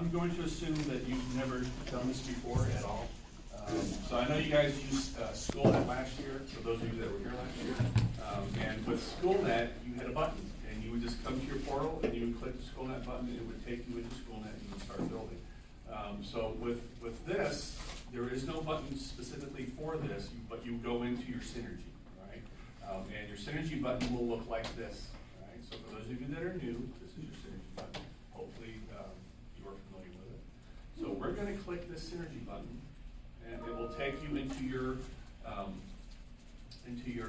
I'm going to assume that you've never done this before at all. So I know you guys used SchoolNet last year, for those of you that were here last year. And with SchoolNet, you had a button, and you would just come to your portal, and you would click the SchoolNet button, and it would take you into SchoolNet, and you would start building. So with this, there is no button specifically for this, but you go into your Synergy, right? And your Synergy button will look like this, right? So for those of you that are new, this is your Synergy button. Hopefully you are familiar with it. So we're going to click this Synergy button, and it will take you into your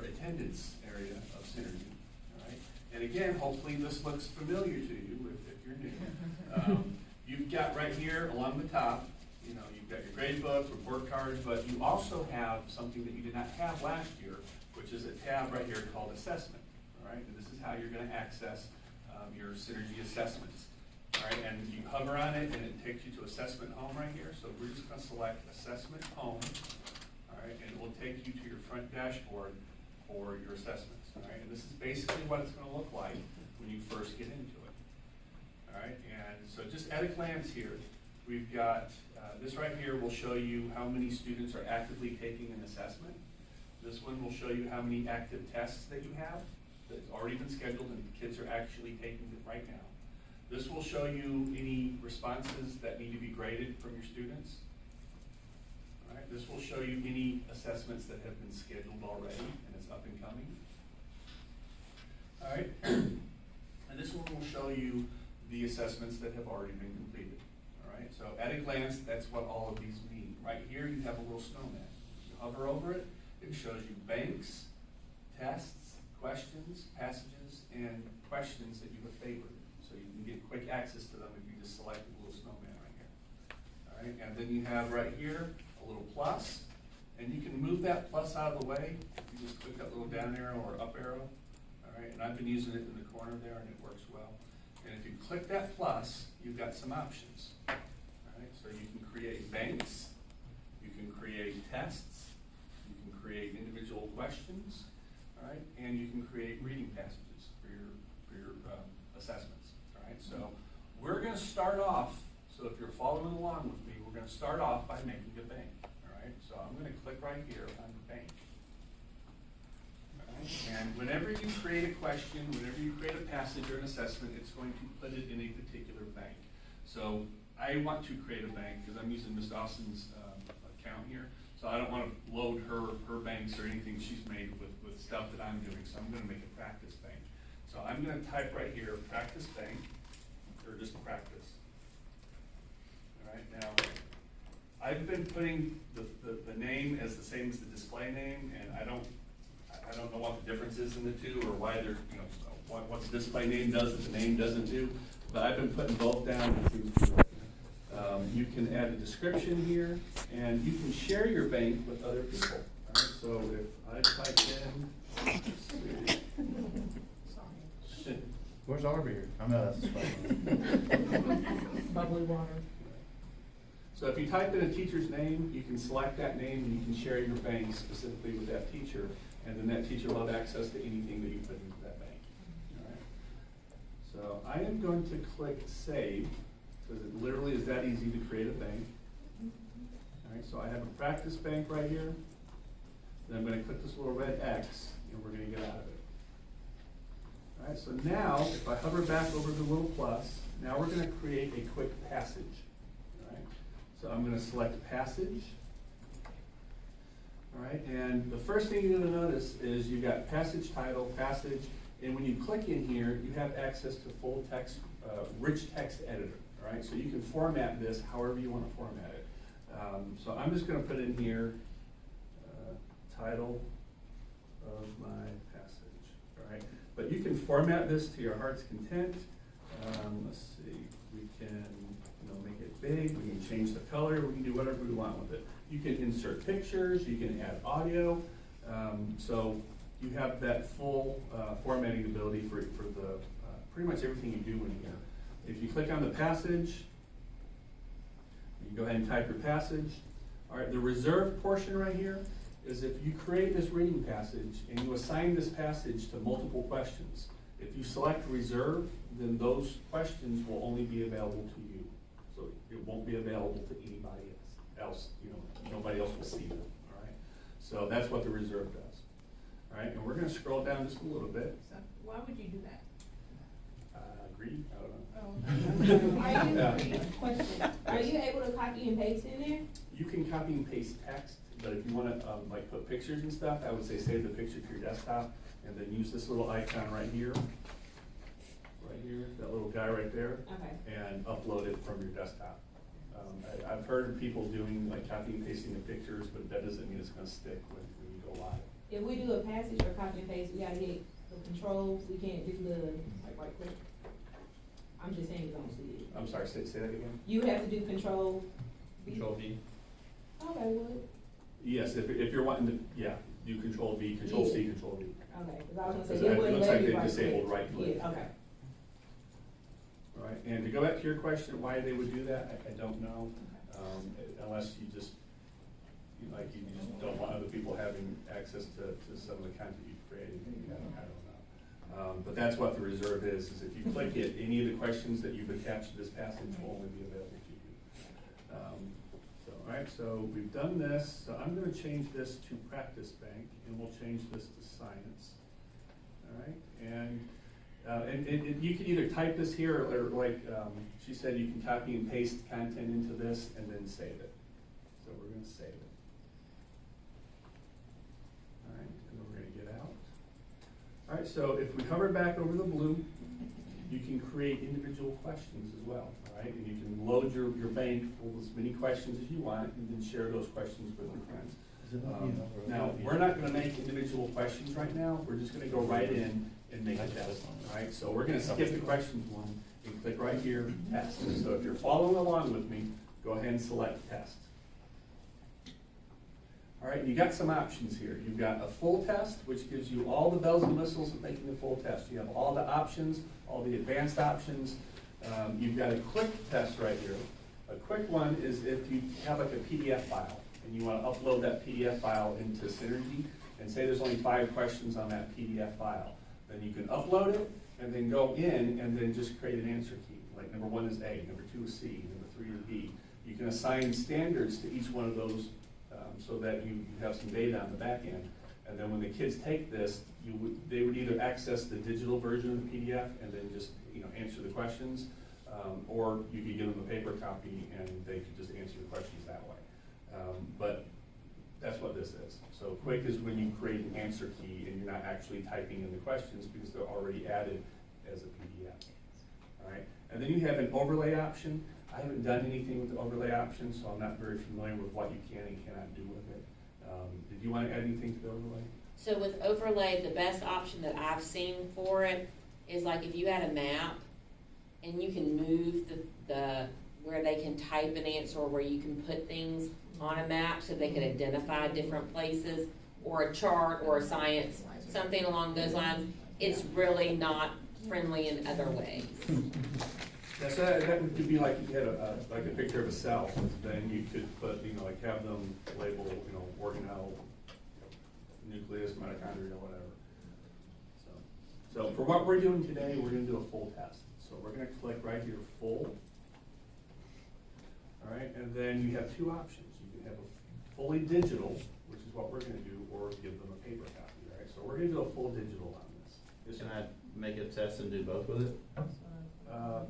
attendance area of Synergy, all right? And again, hopefully this looks familiar to you if you're new. You've got right here along the top, you know, you've got your grade book, report cards, but you also have something that you did not have last year, which is a tab right here called Assessment, all right? And this is how you're going to access your Synergy assessments, all right? And you hover on it, and it takes you to Assessment Home right here. So we're just going to select Assessment Home, all right? And it will take you to your front dashboard for your assessments, all right? And this is basically what it's going to look like when you first get into it, all right? And so just at a glance here, we've got this right here will show you how many students are actively taking an assessment. This one will show you how many active tests that you have that's already been scheduled and kids are actually taking it right now. This will show you any responses that need to be graded from your students. All right, this will show you any assessments that have been scheduled already and it's up and coming. All right, and this one will show you the assessments that have already been completed. All right, so at a glance, that's what all of these mean. Right here, you have a little snowman. You hover over it, it shows you banks, tests, questions, passages, and questions that you have favored. So you can get quick access to them if you just select the little snowman right here. All right, and then you have right here a little plus, and you can move that plus out of the way. You just click that little down arrow or up arrow. All right, and I've been using it in the corner there, and it works well. And if you click that plus, you've got some options. All right, so you can create banks, you can create tests, you can create individual questions, all right, and you can create reading passages for your assessments. All right, so we're going to start off. So if you're following along with me, we're going to start off by making a bank. All right, so I'm going to click right here on the bank. All right, and whenever you create a question, whenever you create a passage or an assessment, it's going to put it in a particular bank. So I want to create a bank because I'm using Ms. Dawson's account here. So I don't want to load her banks or anything she's made with stuff that I'm doing. So I'm going to make a practice bank. So I'm going to type right here, practice bank, or just practice. All right, now I've been putting the name as the same as the display name, and I don't know what the difference is in the two or why they're, you know, what the display name does that the name doesn't do. But I've been putting both down. It seems to be working. You can add a description here, and you can share your bank with other people. All right, so if I type in, Where's Arby here? I know that's Bubbly water. so if you type in a teacher's name, you can select that name and you can share your bank specifically with that teacher, and then that teacher will have access to anything that you put into that bank. All right. So I am going to click Save, because it literally is that easy to create a bank. All right, so I have a practice bank right here. Then I'm going to click this little red X, and we're going to get out of it. All right, so now, if I hover back over the little plus, now we're going to create a quick passage. All right, so I'm going to select passage. All right, and the first thing you're going to notice is you've got passage title, passage, and when you click in here, you have access to full text, rich text editor. All right, so you can format this however you want to format it. So I'm just going to put in here title of my passage. All right, but you can format this to your heart's content. Let's see, we can make it big. We can change the color. We can do whatever we want with it. You can insert pictures. You can add audio. So you have that full formatting ability for the pretty much everything you do in here. If you click on the passage, you can go ahead and type your passage. All right, the reserved portion right here is if you create this reading passage and you assign this passage to multiple questions. If you select reserve, then those questions will only be available to you. So be available to anybody else, nobody else will see them, all right? So that's what the reserve does, all right? And we're gonna scroll down just a little bit. So why would you do that? Greed, I don't know. Question, are you able to copy and paste in there? You can copy and paste text, but if you wanna, like, put pictures and stuff, I would say save the picture to your desktop, and then use this little icon right here, that little guy right there. Okay. And upload it from your desktop. I've heard of people doing, like, copy and pasting the pictures, but that doesn't mean it's gonna stick when you go live. If we do a passage or copy and paste, we gotta hit the controls, we can't do the, like, right click. I'm just saying, 'cause I don't see it. I'm sorry, say that again? You would have to do control. Control V. Okay, what? Yes, if you're wanting to, yeah, do Control V, Control C, Yeah. Control V. Okay, cause I was gonna Because say, it it wouldn't looks let like me they right disabled click. right click. Yeah, okay. All right, and to go back to your question, why they would do that, I don't know, unless you just, you just don't want other people having access to some of the content you've created, I don't know. But that's what the reserve is if you click it, any of the questions that you've attached to this passage will only be available to you. All right, so we've done this, so I'm gonna change this to Practice Bank, and we'll change this to Science. All right, and you can either type this here, or like she said, you can copy and paste content into this and then save it. So we're gonna save it. All right, and then we're gonna get out. All right, so if we hover back over the blue, you can create individual questions as well, all right? And you can load your bank full of as many questions as you want, and then share those questions with your friends. Now, we're not gonna make individual questions right now, we're just gonna go right in and make a test, all right? So we're gonna skip the questions one and click right here, test. So if you're following along with me, go ahead and select test. All right, you got some options here. You've got a full test, which gives you all the bells and whistles of making a full test. You have all the options, all the advanced options. You've got a quick test right here. A quick one is if you have like a PDF file and you want to upload that PDF file into Synergy, and say there's only 5 questions on that PDF file. Then you can upload it and then go in and then just create an answer key. Like number 1 is A, number 2 is C, number 3 is B. You can assign standards to each one of those so that you have some data on the back end. And then when the kids take this, they would either access the digital version of the PDF and then just answer the questions, or you could give them a paper copy and they could just answer the questions that way. But that's what this is. So quick is when you create an answer key and you're not actually typing in the questions because they're already added as a PDF. All right, and then you have an overlay option. I haven't done anything with the overlay option, so I'm not very familiar with what you can and cannot do with it. Did you want to add anything to the overlay? So with overlay, the best option that I've seen for it is like if you had a map and you can move the where they can type an answer, or where you can put things on a map so they can identify different places, or a chart or a science, something along those lines. It's really not friendly in other ways. That would be like if you had like a picture of a cell, then you could put, like have them label, organelle, nucleus, mitochondria, whatever. So for what we're doing today, we're gonna do a full test. So we're gonna click right here, full. All right, and then you have 2 options. You can have a fully digital, which is what we're gonna do, or give them a paper copy, right? So we're gonna do a full digital on this. Can I make a test and do both with it?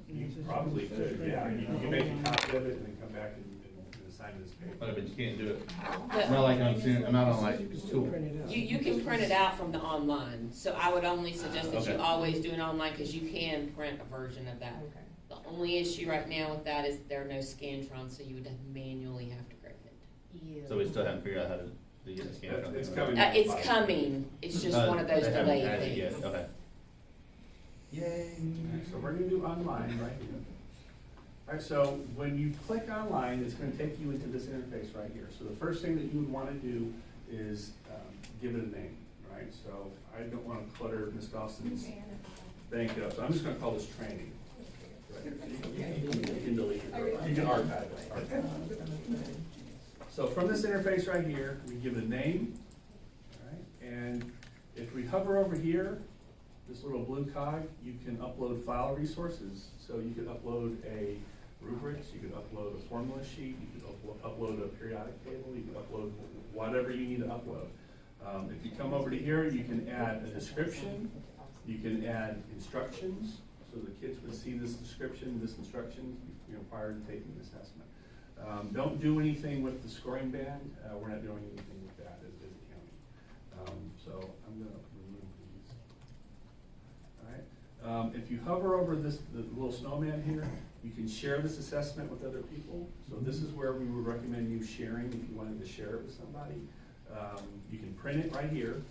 You probably could, yeah. You can make a copy of it and then come back and assign this paper. But you can't do it. But It's not like I'm not on like tool. you can print it out from the online. So I would only suggest that you Okay. always do it online, because you can print a version of that. The only issue right now with that is there are no Scantrons, so you would manually have to grade it. So we still haven't figured out how to do the scan. It's coming. It's coming, it's just one of those They haven't delayed added it yet. things. Okay. Yay. So we're gonna do online right here. All right, so when you click online, it's gonna take you into this interface right here. So the first thing that you would wanna do is give it a name, right? So I don't wanna clutter Ms. Dawson's bank up, so I'm just gonna call this training. Right here. You can delete it, or you can archive it. So from this interface right here, we give it a name, all right? And if we hover over here, this little blue cog, you can upload file resources. So you could upload a rubrics, you could upload a formula sheet, you could upload a periodic table, you could upload whatever you need to upload. If you come over to here, you can add a description, you can add instructions, so the kids would see this description, this instruction, prior to taking the assessment. Don't do anything with the scoring band, we're not doing anything with that as a county. So I'm gonna remove these. All right, if you hover over the little snowman here, you can share this assessment with other people. So this is where we would recommend you sharing if you wanted to share it with somebody. You can print it right here,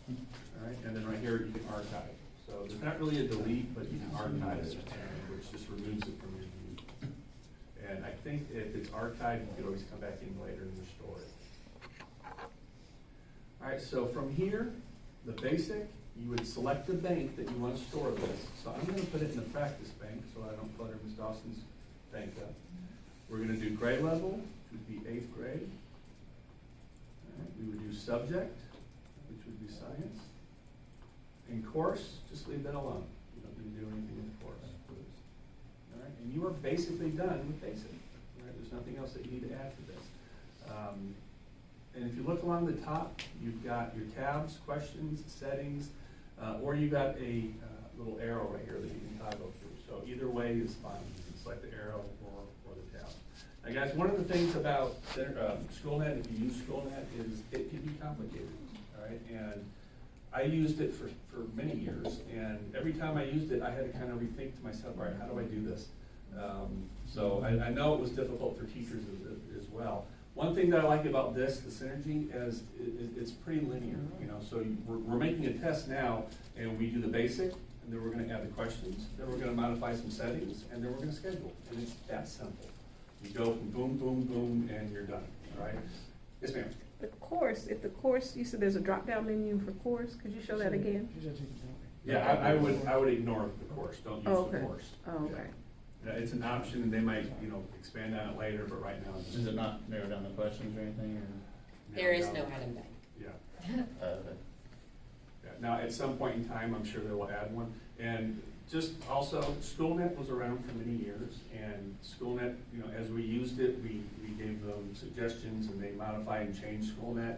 all right, and then right here you can archive. So there's not really a delete, but you can archive it, which just removes it from your view. And I think if it's archived, you could always come back in later and restore it. All right, so from here, the basic, you would select the bank that you want to store this. So I'm gonna put it in the practice bank so I don't clutter Ms. Dawson's bank up. We're gonna do grade level, which would be 8th grade. All right, we would do subject, which would be science. In course, just leave that alone. You don't need to do anything with the course. All right, and you are basically done with basic. All right, there's nothing else that you need to add to this. And if you look along the top, you've got your tabs, questions, settings, or you got a little arrow right here that you can toggle through. So either way is fine. You can select the arrow or the tab. Now guys, one of the things about SchoolNet, if you use SchoolNet, is it can be complicated, all right? And I used it for many years, and every time I used it, I had to kind of rethink to myself, all right, how do I do this? So I know it was difficult for teachers as well. One thing that I like about this, the Synergy, is it's pretty linear, so we're making a test now, and we do the basic, and then we're gonna add the questions, then we're gonna modify some settings, and then we're gonna schedule, and it's that simple. You go from boom, boom, boom, and you're done, all right? Yes, ma'am? The course, if the course, you said there's a drop-down menu for course, could you show that again? Yeah, I would ignore the course, don't use Oh, the okay. course. Oh, okay. Yeah, it's an option, and they might, expand on it later, but right now. Does it not narrow down the questions or anything, or? There is no Adam Bank. Yeah. Okay. Yeah. Now, at some point in time, I'm sure they will add one. And just also, SchoolNet was around for many years, and SchoolNet, as we used it, we gave them suggestions, and they modified and changed SchoolNet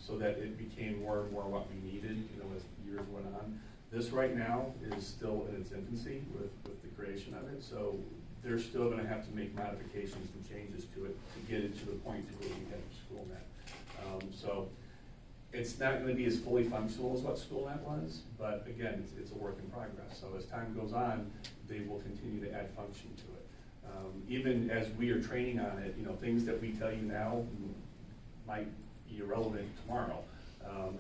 so that it became more and more what we needed, as years went on. This right now is still in its infancy with the creation of it, so they're still gonna have to make modifications and changes to it to get it to the point to where we have SchoolNet. So it's not gonna be as fully functional as what SchoolNet was, but again, it's a work in progress. So as time goes on, they will continue to add function to it. Even as we are training on it, things that we tell you now might be irrelevant tomorrow.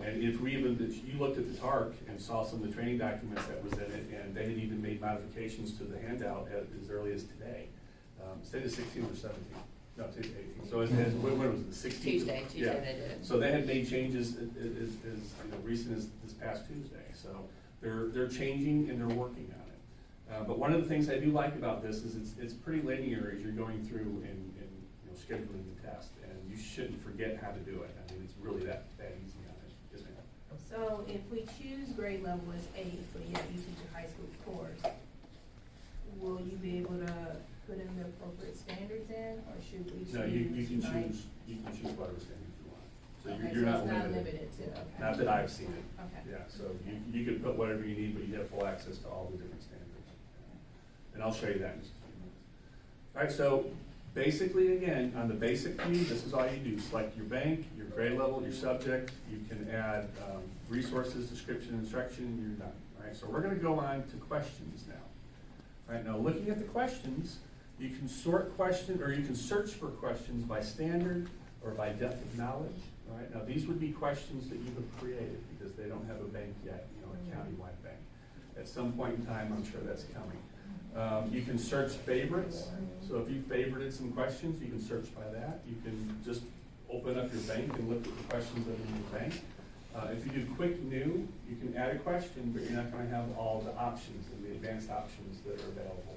And if you looked at the TARC and saw some of the training documents that was in it, and they had even made modifications to the handout as early as today. Instead of 16 or 17, no, 18. So when was it, the 16th? Tuesday Yeah. they did it. So they had made changes as recent as this past Tuesday. So they're changing and they're working on it. But one of the things I do like about this is it's pretty linear as you're going through and scheduling the test, and you shouldn't forget how to do it. I mean, it's really that easy on it. Yes, ma'am. So if we choose grade level as 8, but yet you teach a high school course, will you be able to put in the appropriate standards in, or should we choose? No, you can like- choose whatever standards you want. So Okay, you're so not it's not limited. limited to, okay. Not that I've seen it. Okay. Yeah, so you can put whatever you need, but you have full access to all the different standards. And I'll show you that in just a few minutes. All right, so basically, again, on the basic view, this is all you do. Select your bank, your grade level, your subject. You can add resources, description, instruction, and you're done. All right, so we're gonna go on to questions now. All right, now looking at the questions, you can sort question, or you can search for questions by standard or by depth of knowledge. All right, now these would be questions that you have created because they don't have a bank yet, a countywide bank. At some point in time, I'm sure that's coming. You can search favorites. So if you favorited some questions, you can search by that. You can just open up your bank and look at the questions that are in your bank. If you do quick new, you can add a question, but you're not going to have all the options and the advanced options that are available.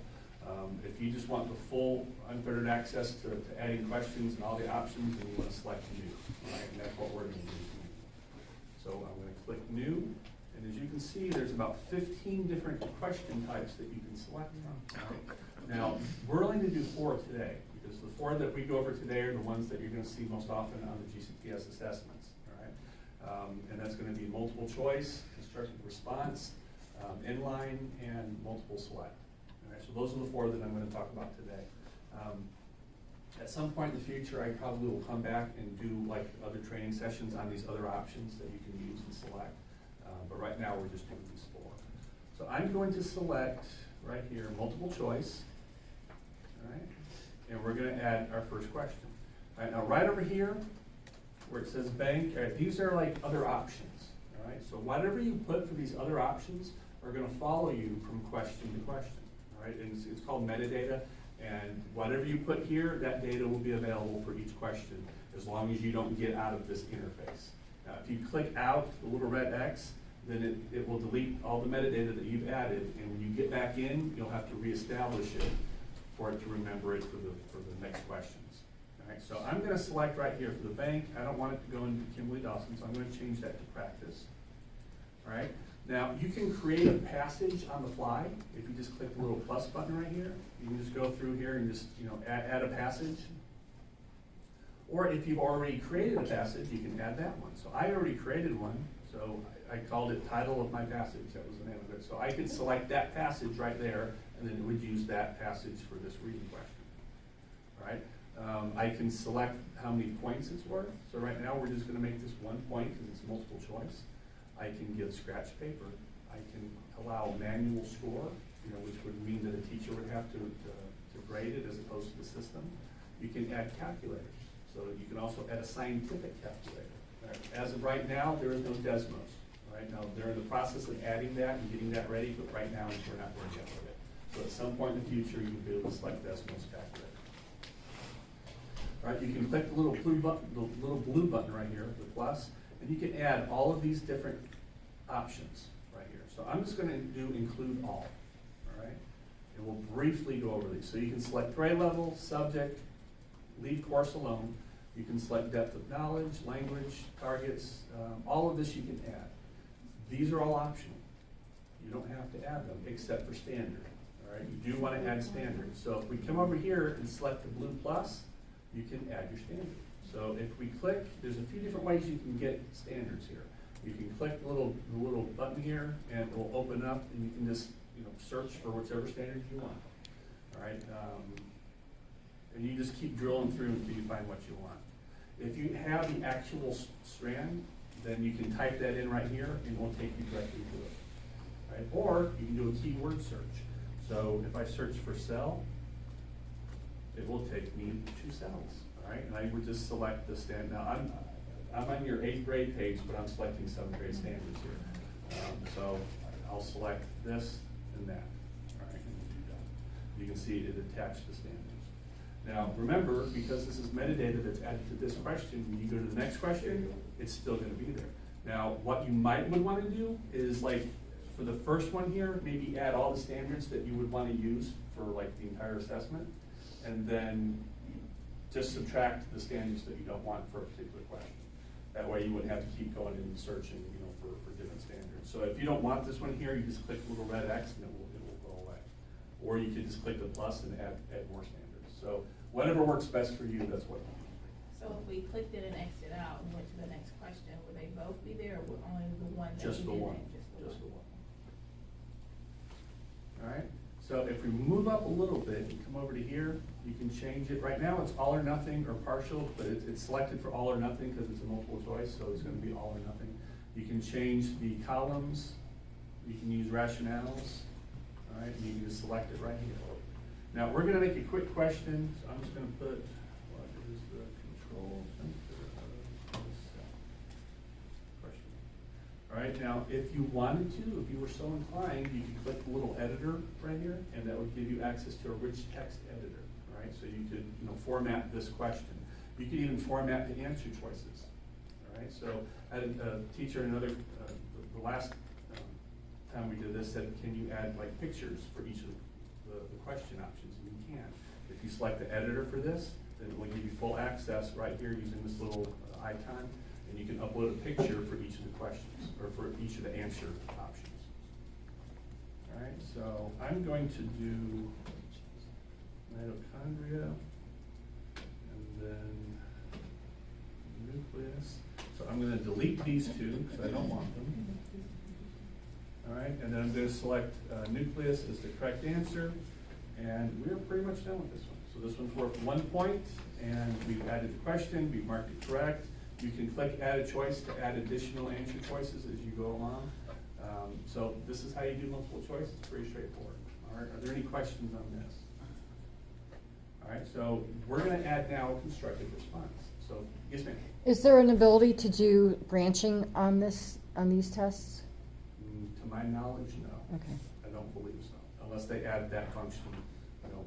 If you just want the full unfettered access to adding questions and all the options, then you want to select new. All right, and that's what we're going to do. So I'm going to click new, And as you can see, there's about 15 different question types that you can select from. Now, we're only gonna do 4 today, because the 4 that we go over today are the ones that you're gonna see most often on the GCPS assessments, all right? And that's gonna be multiple choice, constructive response, inline, and multiple select. All right, so those are the 4 that I'm gonna talk about today. At some point in the future, I probably will come back and do like other training sessions on these other options that you can use and select. But right now, we're just doing these 4. So I'm going to select right here, multiple choice. All right, and we're gonna add our first question. All right, now right over here, where it says bank, all right, these are like other options. All right, so whatever you put for these other options are gonna follow you from question to question. All right, and it's called metadata. And whatever you put here, that data will be available for each question, as long as you don't get out of this interface. Now, if you click out the little red X, then it will delete all the metadata that you've added, and when you get back in, you'll have to reestablish it for it to remember it for the next questions. All right, so I'm gonna select right here for the bank. I don't want it to go into Kimberly Dawson, so I'm gonna change that to practice. All right, now you can create a passage on the fly. If you just click the little plus button right here, you can just go through here and just, add a passage. Or if you've already created a passage, you can add that one. So I already created one, so I called it title of my passage. That was the name of it. So I could select that passage right there, and then it would use that passage for this reading question. All right? I can select how many points it's worth. So right now, we're just gonna make this 1 point because it's multiple choice. I can give scratch paper. I can allow manual score, which would mean that a teacher would have to grade it as opposed to the system. You can add calculators. So you can also add a scientific calculator. Right? As of right now, there is no Desmos. Right now, they're in the process of adding that and getting that ready, but right now, we're not going to get with it. So at some point in the future, you'll be able to select Desmos calculator. All right, you can click the little blue button right here, the plus, and you can add all of these different options right here. So I'm just going to do include all right? And we'll briefly go over these. So you can select grade level, subject, leave course alone. You can select depth of knowledge, language, targets, all of this you can add. These are all optional. You don't have to add them except for standard, all right? You do want to add standard. So if we come over here and select the blue plus, you can add your standard. So if we click, there's a few different ways you can get standards here. You can click the little button here and it will open up and you can just search for whichever standard you want, all right? And you just keep drilling through until you find what you want. If you have the actual strand, then you can type that in right here and it will take you directly to it. Right? Or you can do a keyword search. So if I search for cell, it will take me to cells. All right? And I would just select the stand. Now I'm on your 8th grade page, but I'm selecting 7th grade standards here. So I'll select this and that. All right? And we'll do that. You can see it attached to standards. Now, remember, because this is metadata that's added to this question, when you go to the next question, it's still going to be there. Now, what you would want to do is, like, for the first one here, maybe add all the standards that you would want to use for, like, the entire assessment, and then just subtract the standards that you don't want for a particular question. That way you wouldn't have to keep going and searching, for different standards. So if you don't want this one here, you just click the little red X and it will go away. Or you can just click the plus and add more standards. So whatever works best for you, that's what you do. So if we clicked it and X'd it out and went to the next question, would they both be there, or would only the one that Just the we did one, name? just the one. All right, so if we move up a little bit and come over to here, you can change it. Right now, it's all or nothing or partial, but it's selected for all or nothing because it's a multiple choice, so it's gonna be all or nothing. You can change the columns, you can use rationales, all right, and you can just select it right here. Now, we're gonna make a quick question, so I'm just gonna put, what is the control center of this question? All right, now, if you wanted to, if you were so inclined, you could click the little editor right here, and that would give you access to a rich text editor, all right? So you could, format this question. You could even format the answer choices, all right? So I had a teacher, the last time we did this, said, can you add like pictures for each of the question options? And you can. If you select the editor for this, then it will give you full access right here using this little icon And you can upload a picture for each of the questions, or for each of the answer options. All right, so I'm going to do mitochondria, and then nucleus. So I'm gonna delete these two, because I don't want them. All right, and then I'm gonna select nucleus as the correct answer, and we're pretty much done with this one. So this one's worth 1 point, and we've added the question, we've marked it correct. You can click add a choice to add additional answer choices as you go along. So this is how you do multiple choice, it's pretty straightforward. All right, are there any questions on this? All right, so we're gonna add now a constructive response. So, yes ma'am? Is there an ability to do branching on these tests? To my knowledge, no. Okay. I don't believe so, unless they add that function, you know,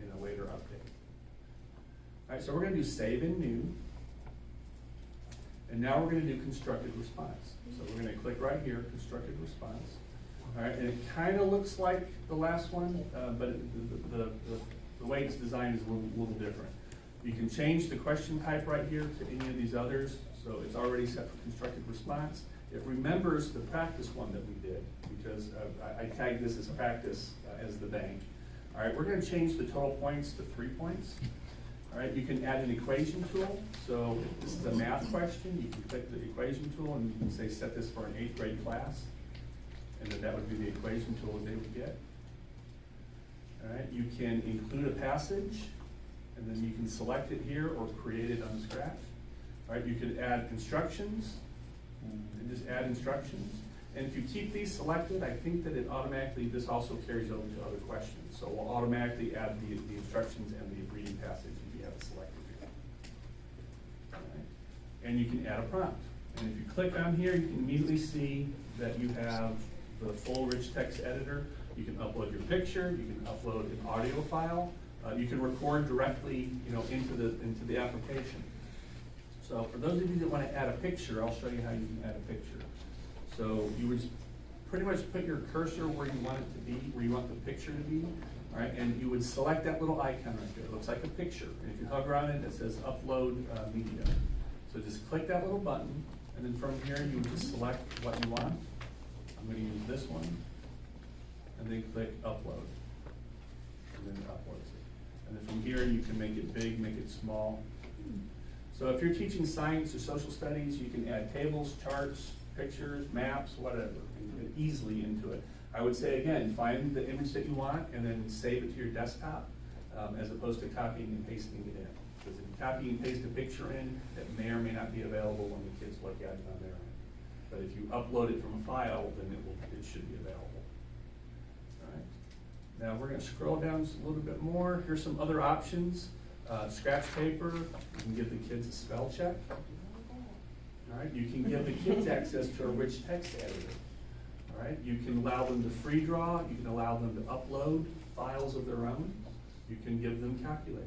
in a later update. All right, so we're gonna do save and new. And now we're gonna do constructed response. So we're gonna click right here, constructed response. All right, and it kinda looks like the last one, but the way it's designed is a little different. You can change the question type right here to any of these others, so it's already set for constructed response. It remembers the practice one that we did, because I tagged this as practice as the bank. All right, we're gonna change the total points to 3 points. All right, you can add an equation tool. So if this is a math question, you can click the equation tool and you can say set this for an 8th grade class. And then that would be the equation tool that they would get. All right, you can include a passage, and then you can select it here or create it on scratch. All right, you could add instructions, and just add instructions. And if you keep these selected, I think that it automatically, this also carries over to other questions. So we'll automatically add the instructions and the reading passage if you have it selected here. All right. And you can add a prompt. And if you click on here, you can immediately see that you have the full rich text editor. You can upload your picture, you can upload an audio file, you can record directly, you know, into the application. So for those of you that want to add a picture, I'll show you how you can add a picture. So you would pretty much put your cursor where you want it to be, where you want the picture to be, all right? And you would select that little icon right there. It looks like a picture. And if you hover on it, it says upload media. So just click that little button, and then from here you would just select what you want. I'm going to use this one, and then click upload, and then it uploads it. And then from here you can make it big, make it small. So if you're teaching science or social studies, you can add tables, charts, pictures, maps, whatever, and easily into it. I would say again, find the image that you want and then save it to your desktop, as opposed to copying and pasting it in. Because if you copy and paste a picture in, it may or may not be available when the kids look at it on their end. But if you upload it from a file, then it should be available. All right. Now we're going to scroll down just a little bit more. Here's some other options. Scratch paper, you can give the kids a spell check. All right, you can give the kids access to a rich text editor. All right, you can allow them to free draw, you can allow them to upload files of their own. You can give them calculators.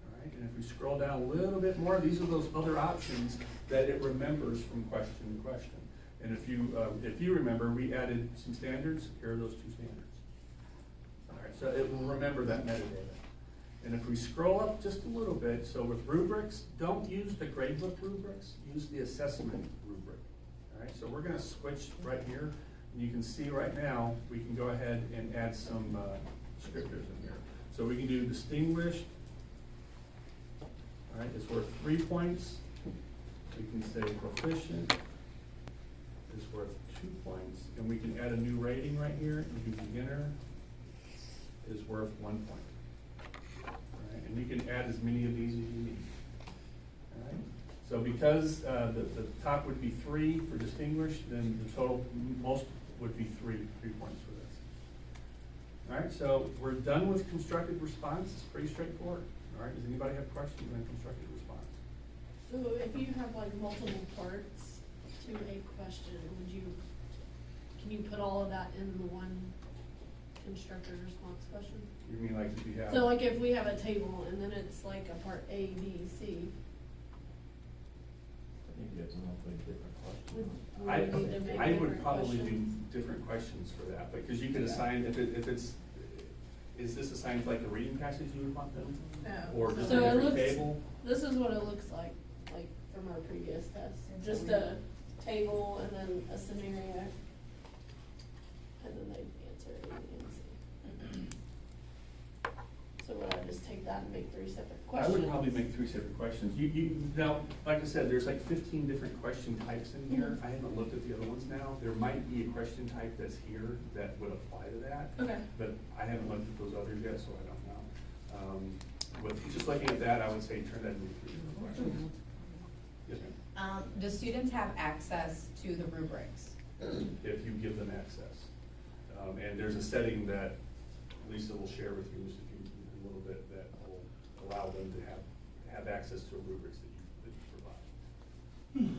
All right, and if we scroll down a little bit more, these are those other options that it remembers from question to question. And if you remember, we added some standards. Here are those 2 standards. All right, so it will remember that metadata. And if we scroll up just a little bit, so with rubrics, don't use the gradebook rubrics, use the assessment rubric. All right, so we're going to switch right here. And you can see right now, we can go ahead and add some descriptors in here. So we can do distinguished. All right, it's worth 3 points. We can say proficient is worth 2 points. And we can add a new rating right here. And do beginner is worth 1 point. And you can add as many of these as you need. All right. So because the top would be 3 for distinguished, then the total most would be 3 points for this. All right, so we're done with constructed response. It's pretty straightforward. All right, does anybody have questions on constructed response? So if you have like multiple parts to a question, can you put all of that in the one constructed response question? You mean like if you have? So like if we have a table and then it's like a part A, B, C. I think you have to make different questions. would we need to make I would different probably do questions? different questions for that, because you could assign, if it's, is this assigned to like a reading passage you would want them? No. Or just a So it different looks- table? This is what it looks like from our previous test, And so just we- a table and then a scenario. And then they answer A, B, and C. So would I just take that and make 3 separate I questions? would probably make 3 separate questions. Now, like I said, there's like 15 different question types in here. I haven't looked at the other ones now. There might be a question type that's here that would apply to that, Okay, but I haven't looked at those others yet, so I don't know. With just looking at that, I would say turn that into 3 different questions. Yes, ma'am. Do students have access to the rubrics? If you give them access. And there's a setting that Lisa will share with you in a little bit that will allow them to have access to rubrics that you provide.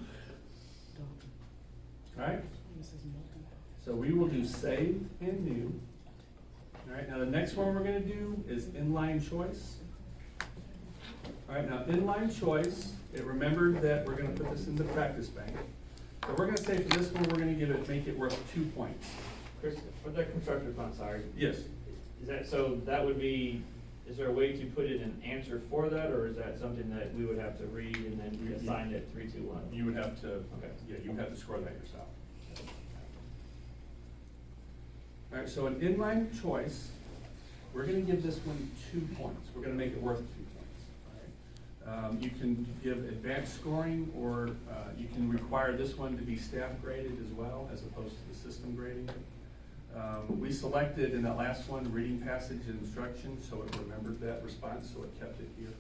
All right? So we will do save and new. All right, now the next one we're gonna do is inline choice. All right, now inline choice, it remembered that we're gonna put this in the practice bank. So we're gonna say for this one, we're gonna make it worth 2 points. Chris, for the constructor fund, sorry, Yes, is that, so that would be, is there a way to put in an answer for that, or is that something that we would have to read and then assign it 3, 2, 1? you would have to, Okay. yeah, you would have to score that yourself. All right, so an inline choice, we're gonna give this one 2 points. We're gonna make it worth 2 points. All right? You can give advanced scoring, or you can require this one to be staff graded as well, as opposed to the system grading. We selected in that last one, reading passage and instruction, so it remembered that response, so it kept it here.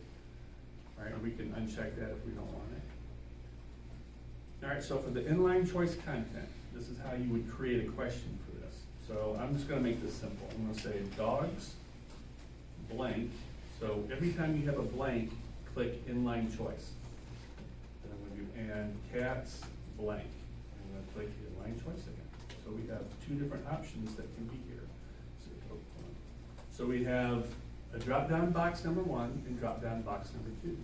All right, we can uncheck that if we don't want it. All right, so for the inline choice content, this is how you would create a question for this. So I'm just gonna make this simple. I'm gonna say dogs, blank. So every time you have a blank, click inline choice. Then I'm gonna do, and cats, blank. I'm gonna click inline choice again. So we have 2 different options that can be here. So we have a drop-down box number 1 and drop-down box number 2.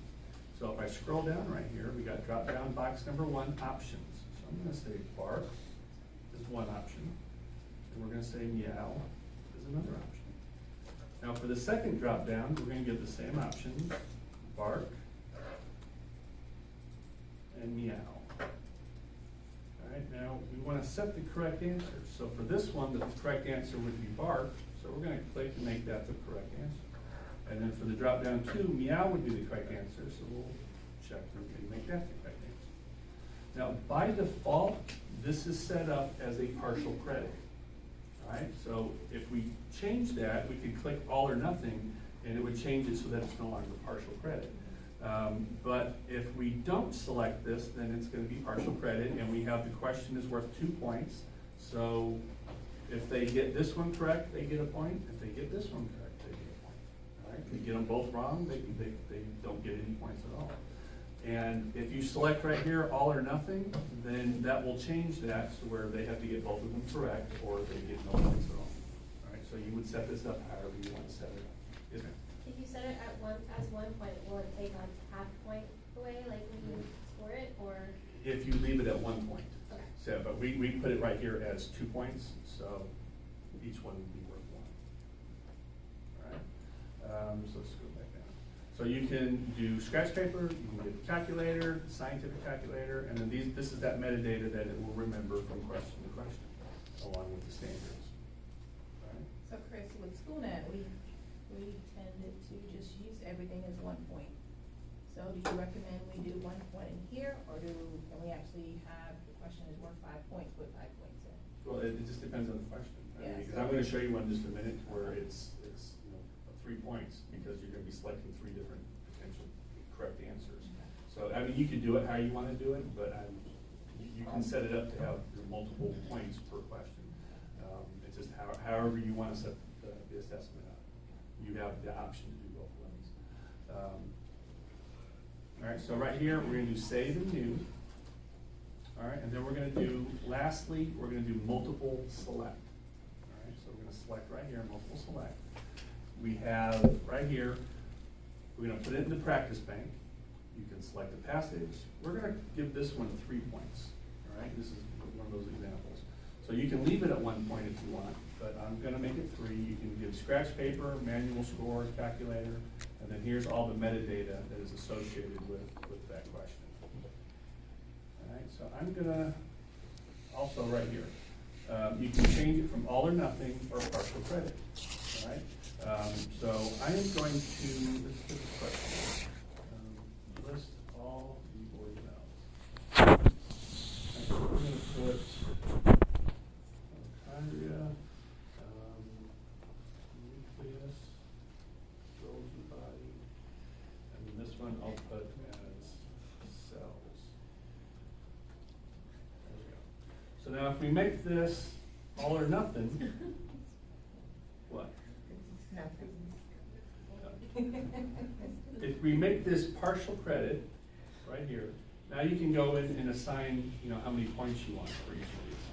So if I scroll down right here, we got drop-down box number 1 options. So I'm gonna say bark is one option, and we're gonna say meow is another option. Now for the second drop-down, we're gonna give the same options, bark and meow. All right, now we wanna set the correct answer. So for this one, the correct answer would be bark, so we're gonna click and make that the correct answer. And then for the drop-down 2, meow would be the correct answer, so we'll check and make that the correct answer. Now, by default, this is set up as a partial credit. All right, so if we change that, we could click all or nothing, and it would change it so that it's no longer partial credit. But if we don't select this, then it's gonna be partial credit, and we have the question is worth 2 points. So if they get this one correct, they get a point. If they get this one correct, they get a point. All right, if they get them both wrong, they don't get any points at all. And if you select right here, all or nothing, then that will change that to where they have to get both of them correct, or they get no points at all. All right, so you would set this up however you want to set it up. Yes, ma'am? If you set it at as 1 point, will it take like half point away, like when you score it, or? If you leave it at 1 point. Okay. So, but we put it right here as 2 points, so each one would be worth 1. All right, so let's go back down. So you can do scratch paper, you can get a calculator, scientific calculator, and then this is that metadata that it will remember from question to question, along with the standards. All right. So Chris, with SchoolNet, we tended to just use everything as 1 point. So do you recommend we do 1 point in here, or can we actually have the question is worth 5 points, put 5 points in? Well, it just depends on the question. I mean, Yeah, because so- I'm gonna show you one in just a minute where it's, 3 points, because you're gonna be selecting 3 different potential correct answers. So, I mean, you can do it how you wanna do it, but you can set it up to have multiple points per question. It's just however you wanna set the assessment up. You have the option to do both ways. All right, so right here, we're gonna do save and new. All right, and then we're gonna do, lastly, we're gonna do multiple select. All right, so we're gonna select right here, multiple select. We have, right here, we're gonna put it in the practice bank. You can select a passage. We're gonna give this one 3 points, all right? This is one of those examples. So you can leave it at 1 point if you want, but I'm gonna make it 3. You can give scratch paper, manual score, calculator, and then here's all the metadata that is associated with that question. right, so I'm gonna, also right here, you can change it from all or nothing or partial credit, all right? So I am going to, let's put this question, list all the board values. So we're gonna put mitochondria, nucleus, Golgi body, and then this one I'll put as cells. There we go. So now if we make this all or nothing, what? If we make this partial credit, right here, now you can go in and assign, you know, how many points you want for each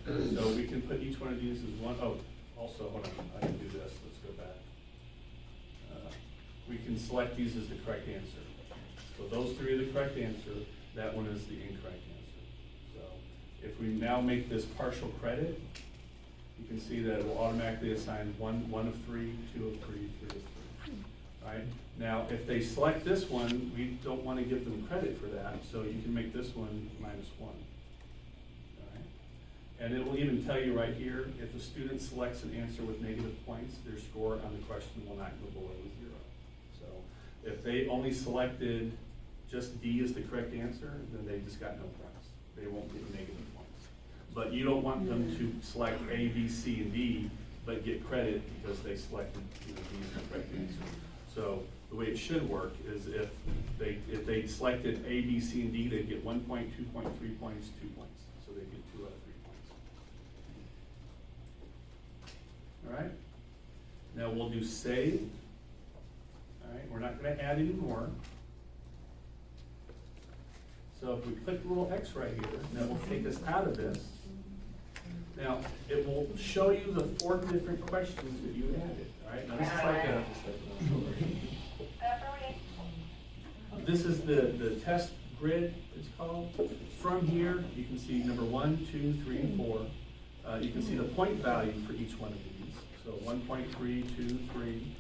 of these. So we can put each one of these as one. Oh, also, hold on, I can do this, let's go back. We can select these as the correct answer. So those three are the correct answer, that one is the incorrect answer. So if we now make this partial credit, you can see that it will automatically assign one of three, 2 of 3, 3 of 3. Right? Now, if they select this one, we don't want to give them credit for that, so you can make this one -1. All right? And it will even tell you right here, if a student selects an answer with negative points, their score on the question will not go below 0. So if they only selected just D as the correct answer, then they just got no points. They won't get negative points. But you don't want them to select A, B, C, and D, but get credit because they selected, you know, D as the correct answer. So the way it should work is if they selected A, B, C, and D, they'd get 1 point, 2 point, 3 points, 2 points. So they get 2 out of 3 points. All right? Now we'll do save. All right, we're not going to add any more. So if we click the little X right here, that will take us out of this. Now, it will show you the 4 different questions that you added, all right? Now, this is the test grid, it's called. From here, you can see number 1, 2, 3, and 4. You can see the point value for each one of these. So 1.3, 2, 3.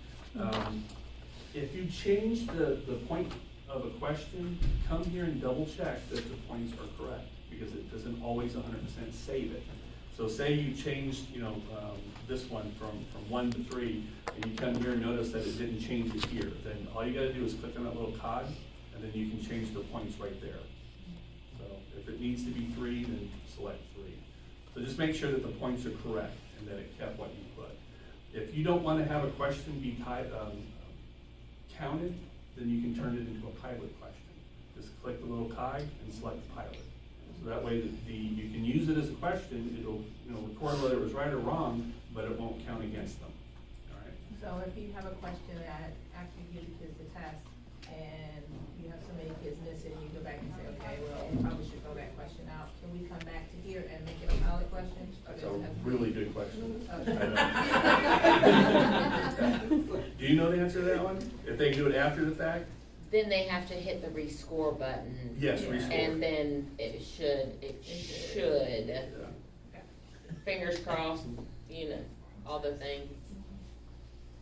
If you change the point of a question, come here and double check that the points are correct, because it doesn't always 100% save it. So say you changed, you know, this one from 1 to 3, and you come here and notice that it didn't change it here. Then all you gotta do is click on that little cog, and then you can change the points right there. So if it needs to be 3, then select 3. So just make sure that the points are correct and that it kept what you put. If you don't want to have a question be counted, then you can turn it into a pilot question. Just click the little cog and select pilot. So that way you can use it as a question, it'll, you know, record whether it was right or wrong, but it won't count against them. All right? So if you have a question that after you give the kids the test and you have so many kids miss it and you go back and say, okay, well, we probably should throw that question out, can we come back to here and make it a pilot question? That's a really good question. Okay. Do you know the answer to that one? If they do it after the fact? Then they have to hit the rescore button. Yes, rescore. And then it should, Yeah. fingers crossed, you know, all the things.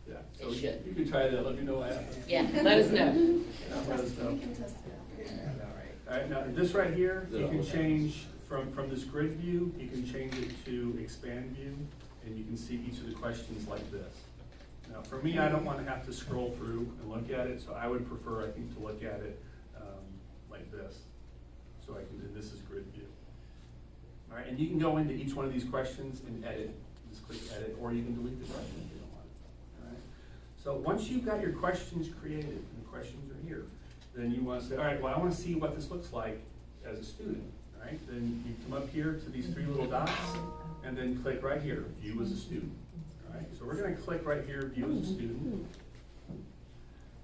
Yeah. It So should. you can try that, let me know what happens. Yeah, let us know. Let us know. We can test it out. All right, now this right here, you can change from this grid view, you can change it to expand view, and you can see each of the questions like this. Now, for me, I don't want to have to scroll through and look at it, so I would prefer, I think, to look at it like this. So I can do, this is grid view. All right, and you can go into each one of these questions and edit, just click edit, or you can delete the question if you don't want it. All right. So once you've got your questions created, and the questions are here, then you want to say, all right, well, I want to see what this looks like as a student. All right, then you come up here to these 3 little dots, and then click right here, view as a student. All right, so we're going to click right here, view as a student.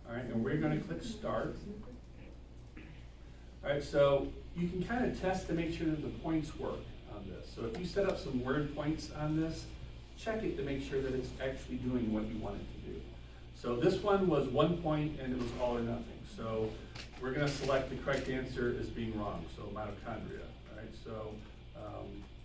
All right, and we're going to click start. All right, so you can kind of test to make sure that the points work on this. So if you set up some word points on this, check it to make sure that it's actually doing what you want it to do. So this one was 1 point and it was all or nothing. So we're going to select the correct answer as being wrong, so mitochondria. All right, so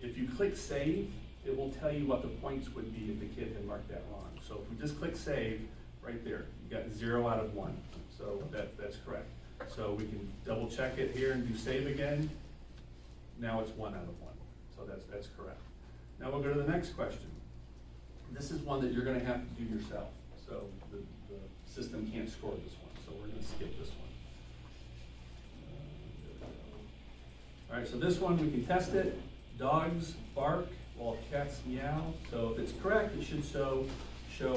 if you click save, it will tell you what the points would be if the kid had marked that wrong. So if we just click save, right there, you got 0 out of 1. So that's correct. So we can double check it here and do save again. Now it's 1 out of 1, so that's correct. Now we'll go to the next question. This is one that you're gonna have to do yourself, so the system can't score this one, so we're gonna skip this one. All right, so this one, we can test it. Dogs bark while cats meow. So if it's correct, it should show 2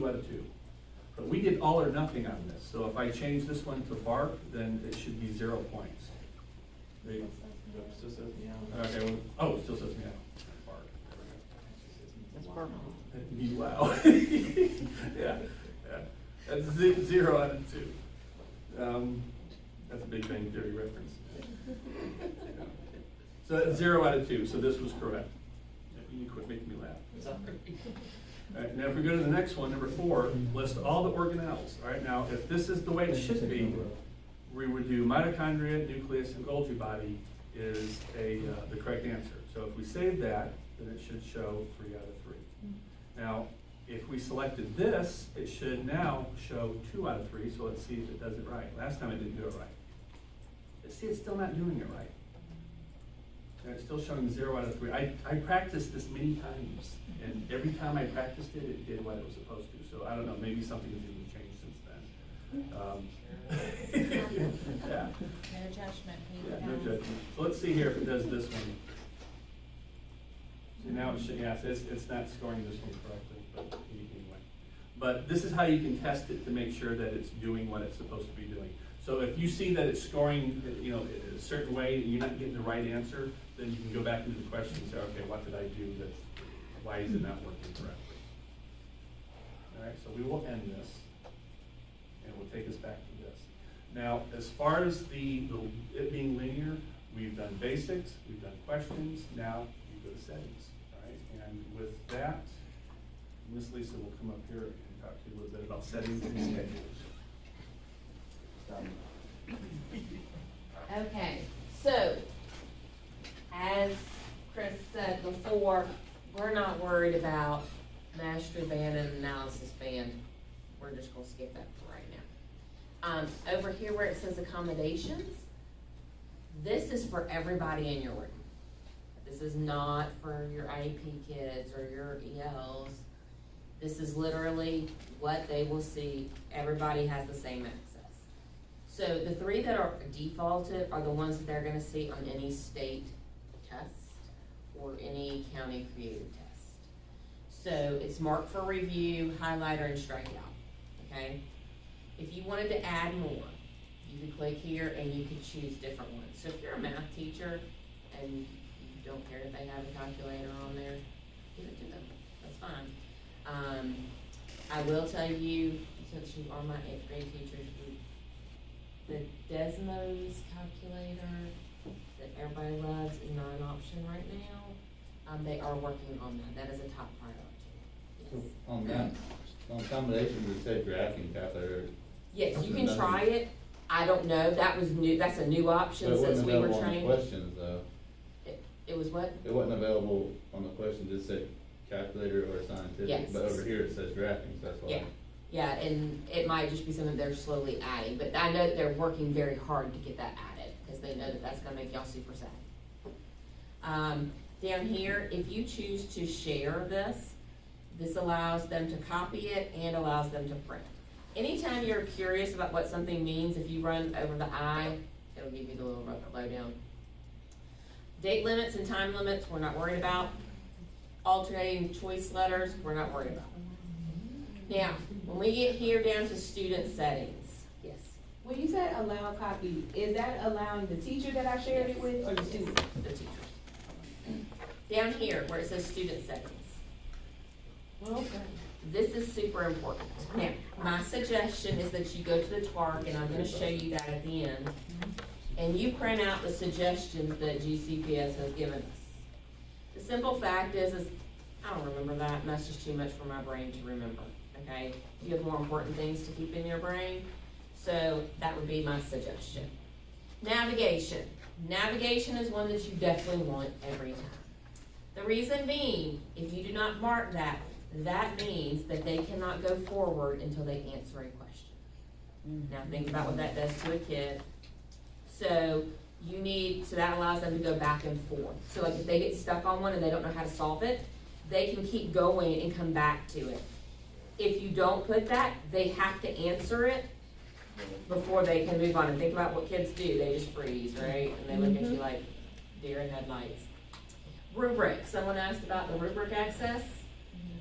out of 2. But we did all or nothing on this, so if I change this one to bark, then it should be 0 points. They- Still says meow. Okay, well, oh, it still says meow. Bark. That's purple. Wow. Yeah, yeah. That's 0 out of 2. That's a Big Bang Theory reference. So that's 0 out of 2, so this was correct. You quit making me laugh. Sorry. All right, now if we go to the next one, number 4, list all the organelles. All right, now if this is the way it should be, we would do mitochondria, nucleus, and Golgi body is the correct answer. So if we save that, then it should show 3 out of 3. Now, if we selected this, it should now show 2 out of 3, so let's see if it does it right. Last time it didn't do it right. But see, it's still not doing it right. And it's still showing 0 out of 3. I practiced this many times, and every time I practiced it, it did what it was supposed to. So I don't know, maybe something has even changed since then. Yeah. No judgment. Yeah, no judgment. So let's see here if it does this one. So now it should, yes, it's not scoring this one correctly, but anyway. But this is how you can test it to make sure that it's doing what it's supposed to be doing. So if you see that it's scoring, a certain way and you're not getting the right answer, then you can go back into the question and say, okay, what did I do that's, why is it not working correctly? All right, so we will end this, and we'll take us back to this. Now, as far as it being linear, we've done basics, we've done questions, now you go to settings, all right? And with that, Miss Lisa will come up here and talk to you a little bit about settings and schedules. Okay, so, as Chris said before, we're not worried about master band and analysis band. We're just gonna skip that for right now. Over here where it says accommodations, this is for everybody in your room. This is not for your IEP kids or your ELs. This is literally what they will see. Everybody has the same access. So the 3 that are defaulted are the ones that they're gonna see on any state test or any county created test. So it's marked for review, highlighter, and strikeout, okay? If you wanted to add more, you could click here and you could choose different ones. So if you're a math teacher and you don't care if they have a calculator on there, give it to them, that's fine. I will tell you, since you are my 8th grade teachers, the Desmos calculator that everybody loves is not an option right now. They are working on that. That is a top priority. So Yes. on that, on combinations, it said drafting calculator. Yes, you can try it. I don't know. That was new. That's a new But option it since wasn't we were available on the trained. questions though. It was what? It wasn't available on the questions, it said calculator or scientific. Yes. But over here it says drafting, so that's why. Yeah. Yeah, and it might just be something they're slowly adding, but I know that they're working very hard to get that added, because they know that that's gonna make y'all super sad. Down here, if you choose to share this, this allows them to copy it and allows them to print. Anytime you're curious about what something means, if you run over the I, it'll give you the little lowdown. Date limits and time limits, we're not worried about. Alternating choice letters, we're not worried about. Now, when we get here down to student settings, yes, When you said allow copy, is that allowing the teacher that I shared it with or the student? the teachers. Down here, where it says student settings, Okay. this is super important. Now, my suggestion is that you go to the TARC, and I'm gonna show you that at the end, and you print out the suggestions that GCPS has given us. The simple fact is I don't remember that, and that's just too much for my brain to remember, okay? You have more important things to keep in your brain, so that would be my suggestion. Navigation. Navigation is one that you definitely want every time. The reason being, if you do not mark that, that means that they cannot go forward until they answer a question. Now think about what that does to a kid. So so that allows them to go back and forth. So like if they get stuck on one and they don't know how to solve it, they can keep going and come back to it. If you don't put that, they have to answer it before they can move on. And think about what kids do. They just freeze, right? And they look at you like deer in headlights. Rubric. Someone asked about the rubric access.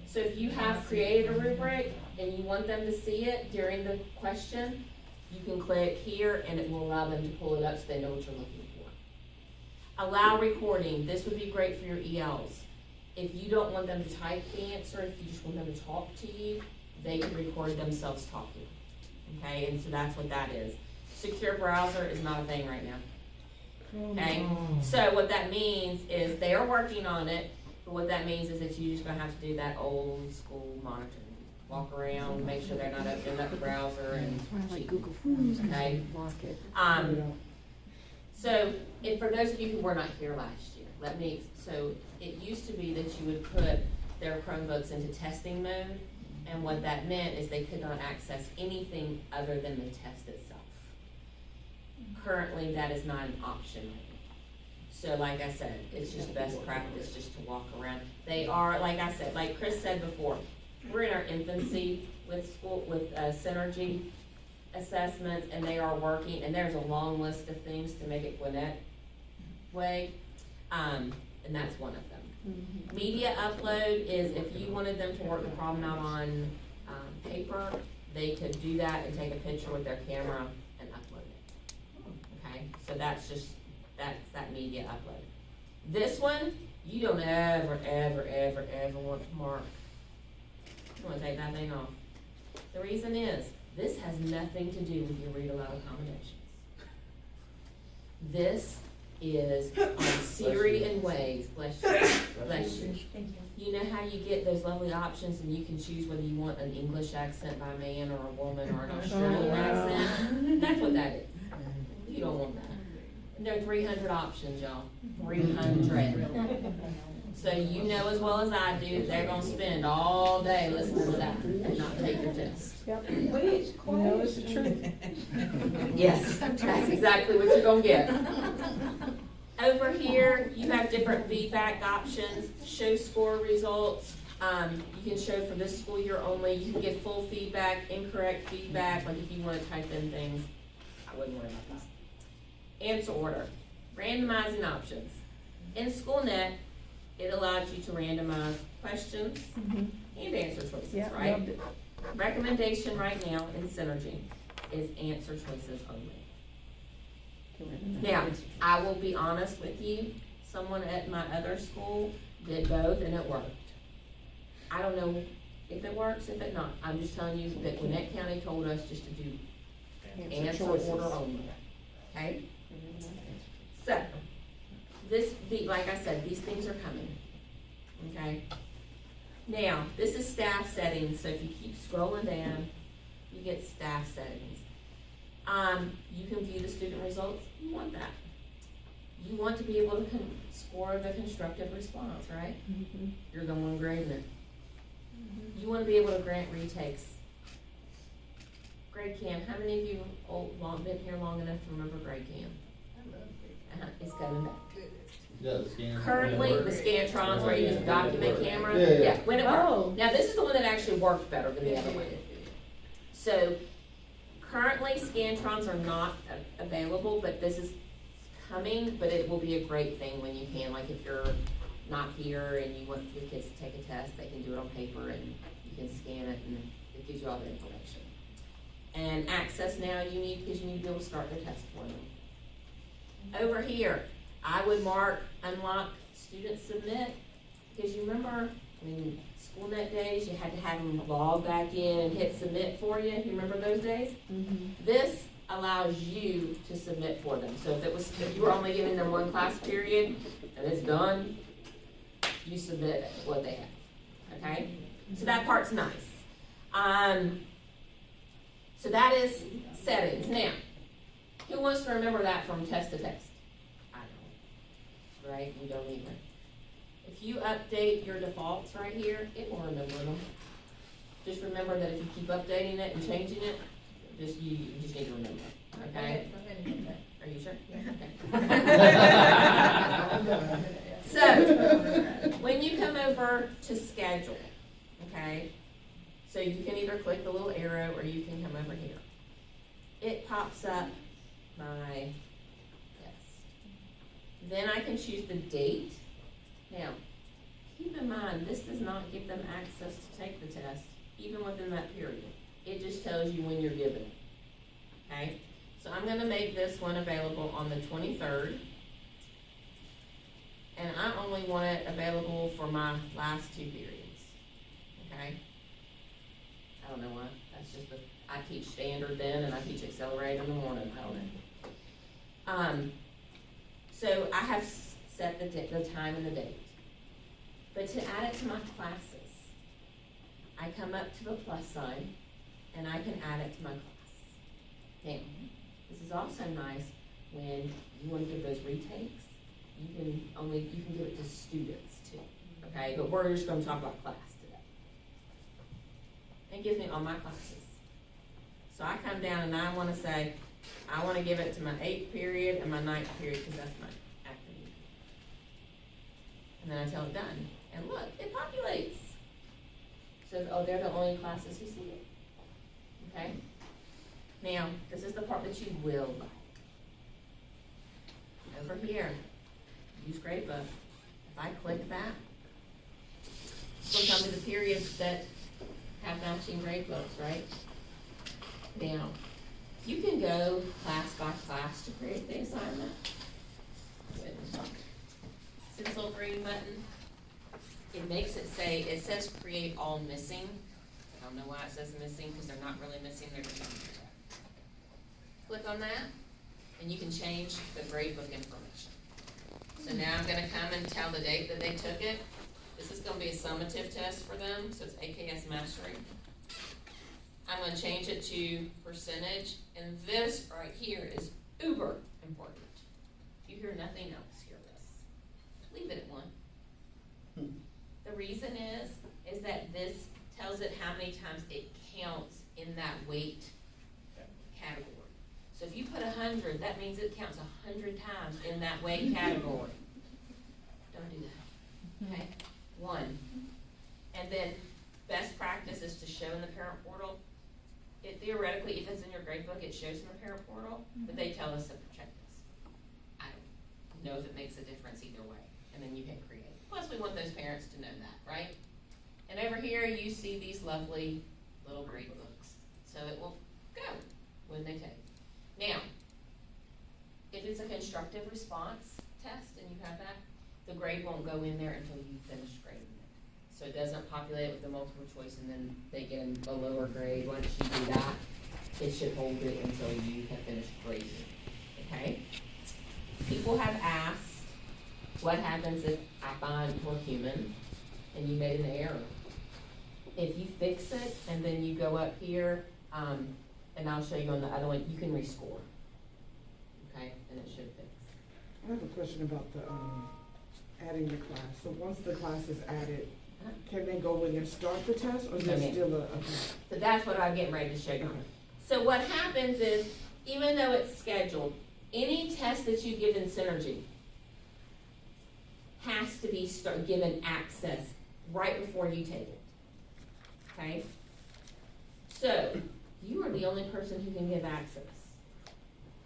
So if you have created a rubric and you want them to see it during the question, you can click here and it will allow them to pull it up so they know what you're looking for. Allow recording. This would be great for your ELs. If you don't want them to type the answer, if you just want them to talk to you, they can record themselves talking. Okay, and so that's what that is. Secure browser is not a thing right now. Okay, so what that means is they are working on it, but what that means is that you're just gonna have to do that old school monitoring. Walk around, make sure they're not opening up the browser and cheating. Google Forms. Okay. Lock it. So if for those of you who were not here last year, so it used to be that you would put their Chromebooks into testing mode, and what that meant is they could not access anything other than the test itself. Currently, that is not an option. So like I said, it's just best practice just to walk around. They are, like I said, like Chris said before, we're in our infancy with Synergy assessments, and they are working, and there's a long list of things to make it Gwinnett way, and that's one of them. Media upload is if you wanted them to work the problem out on paper, they could do that and take a picture with their camera and upload it. Okay, so that's that media upload. This one, you don't ever want to mark. You want to take that thing off. The reason is, this has nothing to do with your read aloud accommodations. This is on Siri and Waze, bless you, bless you. You know how you get those lovely options and you can choose whether you want an English accent by a man or a woman or an Australian accent? That's what that is. You don't want that. And there are 300 options, y'all. 300. So you know as well as I do, they're gonna spend all day listening to that and not take your test. Yep. You know it's the truth. Yes, that's exactly what you're gonna get. Over here, you have different feedback options, show score results. You can show for this school year only. You can get full feedback, incorrect feedback, like if you wanna type in things, I wouldn't worry about that. Answer order, randomizing options. In SchoolNet, it allows you to randomize questions and answer choices, Yeah, right? loved it. Recommendation right now in Synergy is answer choices only. Now, I will be honest with you, someone at my other school did both and it worked. I don't know if it works, if it not. I'm just telling you that Gwinnett County told us just to do answer order only, okay? So, like I said, these things are coming, okay? Now, this is staff settings, so if you keep scrolling down, you get staff settings. You can view the student results, you want that. You want to be able to score the constructive response, right? You're the one grading it. You want to be able to grant retakes. Grade Cam, how many of you been here long enough to remember Grade Cam? It's coming back. Yeah, the scan. Currently, the Scantrons where you use the document camera. Yeah. When it worked. Now, this is the one that actually worked better than the other one. So, currently, Scantrons are not available, but this is coming, but it will be a great thing when you can. Like if you're not here and you want your kids to take a test, they can do it on paper and you can scan it and it gives you all the information. And access now you need because you need to be able to start their test for them. Over here, I would mark unlock student submit, because you remember, SchoolNet days, you had to have them log back in and hit submit for you. You remember those days? This allows you to submit for them. So if you were only giving them one class period and it's done, you submit what they have. Okay? So that part's nice. So that is settings. Now, who wants to remember that from test to test? I don't. Right? You don't either. If you update your defaults right here, it will remember them. Just remember that if you keep updating it and changing it, just, you just need to remember, okay? Are you sure? Okay. So, when you come over to schedule, okay, so you can either click the little arrow or you can come over here. It pops up my test. Then I can choose the date. Now, keep in mind, this does not give them access to take the test, even within that period. It just tells you when you're given it, okay? So I'm gonna make this one available on the 23rd. And I only want it available for my last 2 periods, okay? I don't know why, that's just I teach standard then and I teach accelerate in the morning, I don't know. So I have set the time and the date. But to add it to my classes, I come up to the plus sign and I can add it to my class. Now, this is also nice when you want to give those retakes. You can give it to students too, okay? But we're just gonna talk about class today. It gives me all my classes. So I come down and I wanna say, I wanna give it to my 8th period and my 9th period, because that's my activity. And then I tell it done. And look, it populates. Says, oh, they're the only classes who see it. Okay? Now, this is the part that you will like. Over here, use Gradebook. If I click that, it's going to tell me the periods that have matching gradebooks, right? Now, you can go class by class to create the assignment. Stencil green button. It makes it say, it says create all missing. I don't know why it says missing, because they're not really missing, they're just on there. Click on that, and you can change the gradebook information. So now I'm gonna come and tell the date that they took it. This is gonna be a summative test for them, so it's AKS Mastery. I'm gonna change it to percentage, and this right here is uber important. If you hear nothing else, hear this. Leave it at 1. The reason is that this tells it how many times it counts in that weight category. So if you put 100, that means it counts 100 times in that weight category. Don't do that, okay? 1. And then best practice is to show in the parent portal. It theoretically, if it's in your gradebook, it shows in the parent portal, but they tell us to check this. I don't know if it makes a difference either way. And then you hit create. Plus, we want those parents to know that, right? And over here, you see these lovely little grade books. So it will go when they take. Now, if it's a constructive response test and you have that, the grade won't go in there until you finish grading it. So it doesn't populate with the multiple choice and then they get a lower grade. Once you do that, it should hold it until you have finished grading, okay? People have asked, what happens if I find we're human and you made an error? If you fix it and then you go up here, and I'll show you on the other one, you can rescore. Okay, and it should fix. I have a question about the, adding the class. So once the class is added, can they go in and start the test, or is there still a? So that's what I'm getting ready to show you. So what happens is, even though it's scheduled, any test that you give in Synergy has to be given access right before you take it. Okay? So, you are the only person who can give access.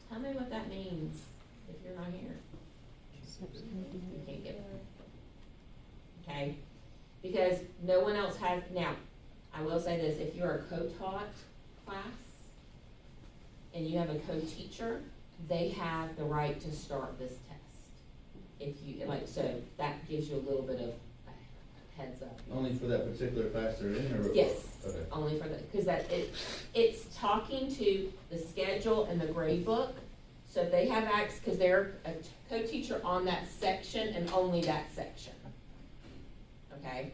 Tell me what that means if you're not here. You can't give it. Okay? Because no one else has, now, I will say this, if you're a co-taught class and you have a co-teacher, they have the right to start this test. If you, like, so that gives you a little bit of a heads up. Only for that particular class they're in, or? Yes, Okay. only for that, because it's talking to the schedule and the grade book. So if they have access, because they're a co-teacher on that section and only that section. Okay?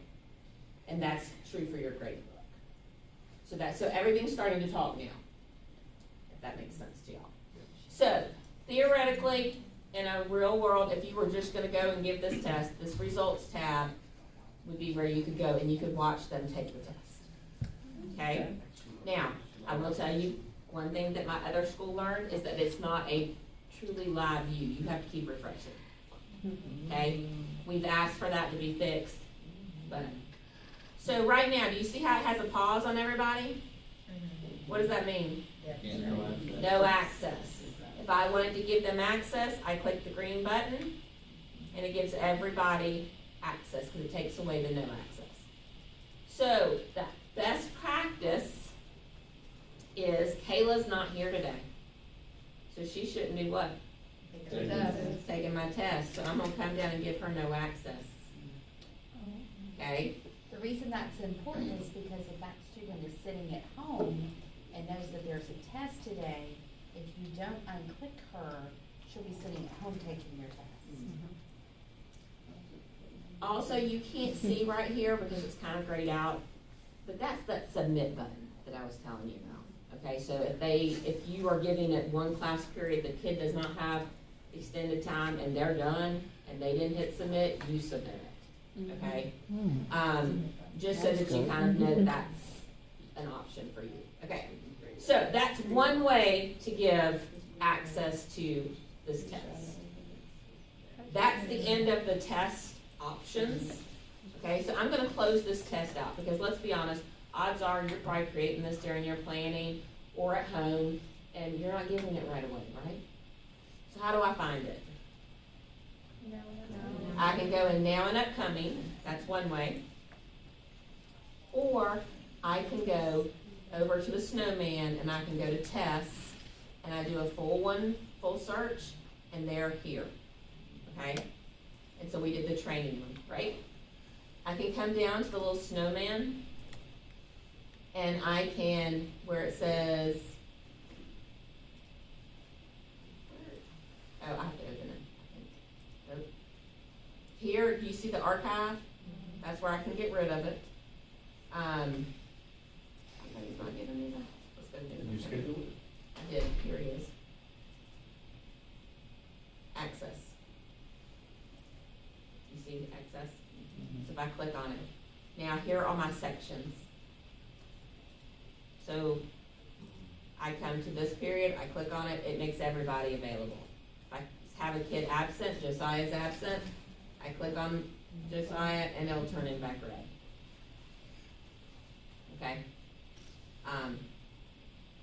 And that's true for your grade book. So everything's starting to talk now, if that makes sense to y'all. So theoretically, in a real world, if you were just gonna go and give this test, this results tab would be where you could go and you could watch them take the test. Okay? Now, I will tell you, One thing that my other school learned is that it's not a truly live view. You have to keep refreshing. Okay? We've asked for that to be fixed, but. So right now, do you see how it has a pause on everybody? What does that mean? No access. If I wanted to give them access, I click the green button, and it gives everybody access, because it takes away the no access. So, the best practice is Kayla's not here today. So she shouldn't do what? Taking my test. So I'm gonna come down and give her no access. Okay? The reason that's important is because if that student is sitting at home and knows that there's a test today, if you don't unclick her, she'll be sitting at home taking your test. Also, you can't see right here because it's kind of grayed out, but that's that submit button that I was telling you about. Okay, so if you are giving it one class period, the kid does not have extended time and they're done and they didn't hit submit, you submit it. Okay? Just so that you kind of know that that's an option for you. Okay, so that's one way to give access to this test. That's the end of the test options. Okay, so I'm gonna close this test out because let's be honest, odds are you're probably creating this during your planning or at home and you're not giving it right away, right? So how do I find it? I can go in now and upcoming, that's one way. Or I can go over to the snowman and I can go to tests and I do a full search, and they're here, okay? And so we did the training one, right? I can come down to the little snowman and I can, where it says, oh, I have to open it. Nope. Here, do you see the archive? That's where I can get rid of it. He's not giving me that. Let's go get it. You schedule it? I did, here he is. Access. You see access? So if I click on it, now here are my sections. So I come to this period, I click on it, it makes everybody available. If I have a kid absent, Josiah is absent, I click on Josiah and it'll turn in back red. Okay?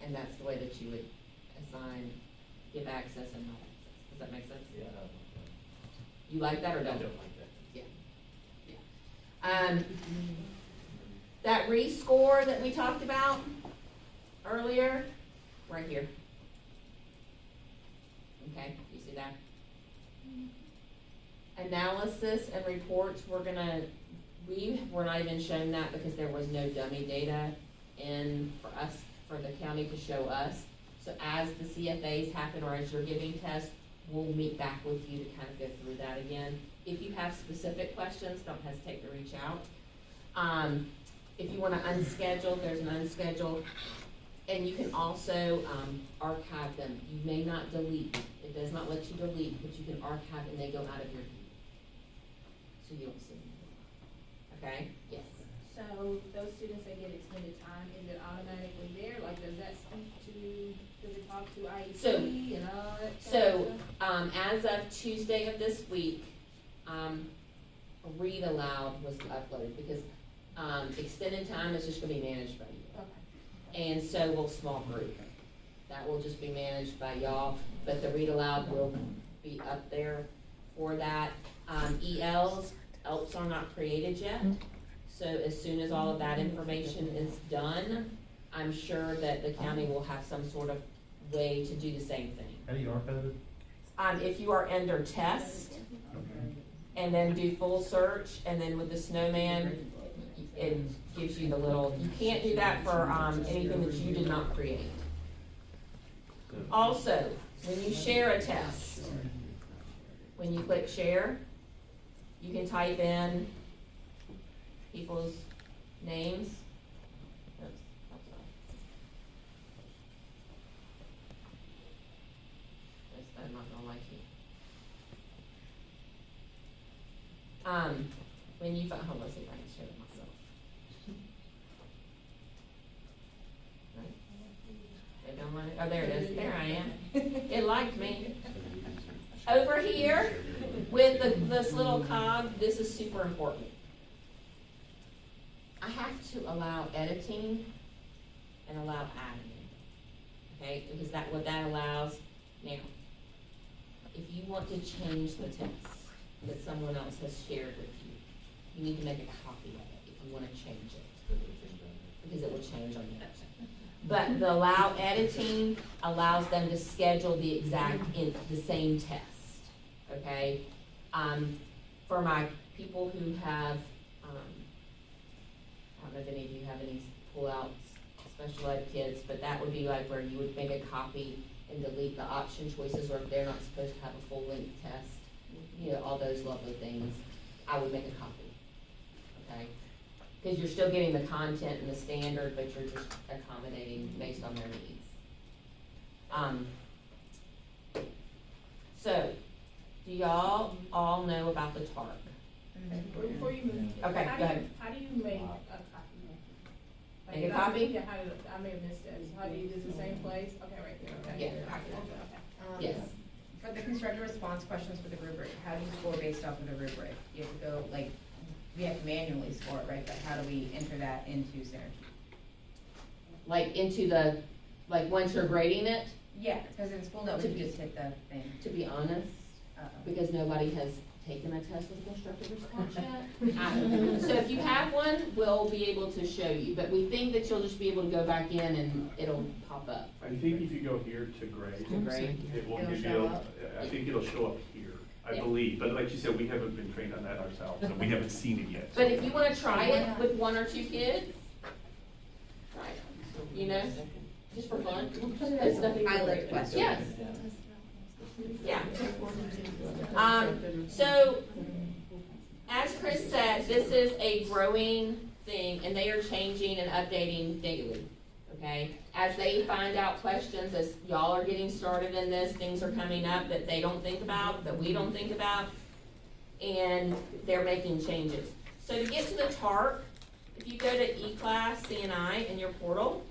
And that's the way that you would assign, give access and not access. Does that make sense? Yeah. You like that or I don't? don't like that. Yeah. That rescore that we talked about earlier, right here. Okay, you see that? Analysis and reports, we're not even showing that because there was no dummy data in for the county to show us. So as the CFAs happen or as you're giving tests, we'll meet back with you to kind of go through that again. If you have specific questions, don't hesitate to reach out. If you want to unschedule, there's an unscheduled, and you can also archive them. You may not delete. It does not let you delete, but you can archive and they go out of your view. So you don't see them. Okay? Yes. So those students that get extended time, is it automatically there? Like, does that speak to, does it talk to IEP and all that? So, as of Tuesday of this week, Read Aloud was uploaded because extended time is just gonna be managed by you. Okay. And so will small group. That will just be managed by y'all, but the Read Aloud will be up there for that. ELs are not created yet. So as soon as all of that information is done, I'm sure that the county will have some sort of way to do the same thing. How do you archive it? If you are under test, and then do full search, and then with the snowman, it gives you the little, you can't do that for, anything that you did not create. Also, when you share a test, when you click share, you can type in people's names. Oops, I'm not gonna like you. When you find, hold on, let's see if I can share it myself. Right? They don't want Oh, there it is, there I am. It liked me. Over here, with this little cog, this is super important. I have to allow editing and allow adding, okay? Because what that allows, now, if you want to change the text that someone else has shared with you, you need to make a copy of it if you want to change it, because it will change on the website. But the allow editing allows them to schedule the same test, okay? For my people who have, I don't know if any of you have any pull-outs, special ed kids, but that would be like where you would make a copy and delete the option choices, or if they're not supposed to have a full-length test, you know, all those lovely things, I would make a copy, okay? Because you're still getting the content and the standard, but you're just accommodating based on their needs. So, do y'all all know about the TARC? Before you move. Okay, go ahead. How do you make a copy? Make a copy? Yeah, I may have missed it. How do you, is it the same place? Okay, right there, okay. Yeah. Okay. Yes. For the constructor response questions for the rubric, how do you score based off of the rubric? You have to go, like, we have to manually score it, right, but how do we enter that into Synergy? Like into the, like once you're grading it, Yeah, because in school notes, you just hit the thing. to be honest, because nobody has taken a test with constructive response yet. So if you have one, we'll be able to show you, but we think that you'll just be able to go back in and it'll pop up. I think if you go here to grade, To grade. it will It'll give show you, up? I think it'll show up here, I Yeah. believe, but like you said, we haven't been trained on that ourselves, and we haven't seen it yet. But if you wanna try it with one or two kids, try it, you know, just for fun. It's nothing. Pilot question. Yes. Yeah. So, as Chris said, this is a growing thing, and they are changing and updating daily, okay? As they find out questions, as y'all are getting started in this, things are coming up that they don't think about, that we don't think about, and they're making changes. So to get to the TARC, if you go to eClass CNI in your portal,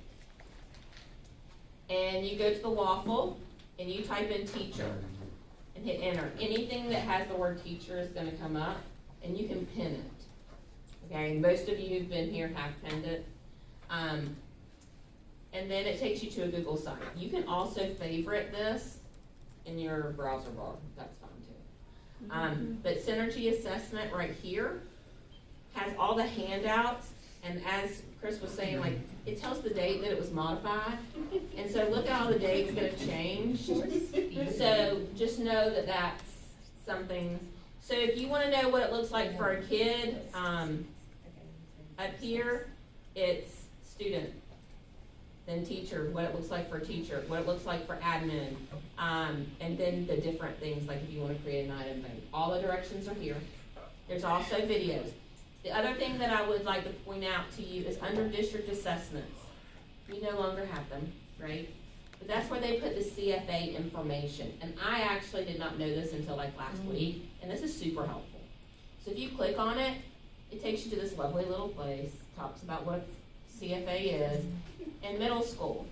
and you go to the waffle, and you type in teacher, and hit enter. Anything that has the word teacher is gonna come up, and you can pin it. Okay, most of you who've been here have pinned it. And then it takes you to a Google site. You can also favorite this in your browser bar, that's fine too. But Synergy Assessment right here has all the handouts, and as Chris was saying, like, it tells the date that it was modified. And so look at all the dates that have changed. So just know that that's something. So if you wanna know what it looks like for a kid, up here, it's student, then teacher, what it looks like for a teacher, what it looks like for admin, and then the different things, like if you wanna create an item bank. All the directions are here. There's also videos. The other thing that I would like to point out to you is under district assessments. We no longer have them, right? But that's where they put the CFA information. And I actually did not know this until like last week, and this is super helpful. So if you click on it, it takes you to this lovely little place, talks about what CFA is, and middle school.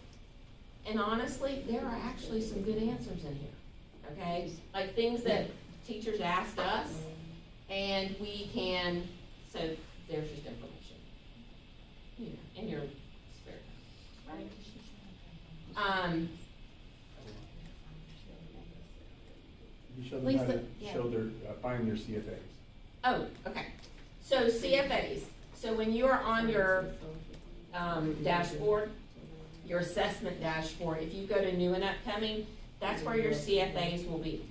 And honestly, there are actually some good answers in here, okay? Like things that teachers asked us, and we can, so there's just information, you know, in your spare time, right? You show them how to Lisa, yeah. show their, find their CFAs. Oh, okay. So CFAs, so when you are on your dashboard, your assessment dashboard, if you go to new and upcoming, that's where your CFAs will be.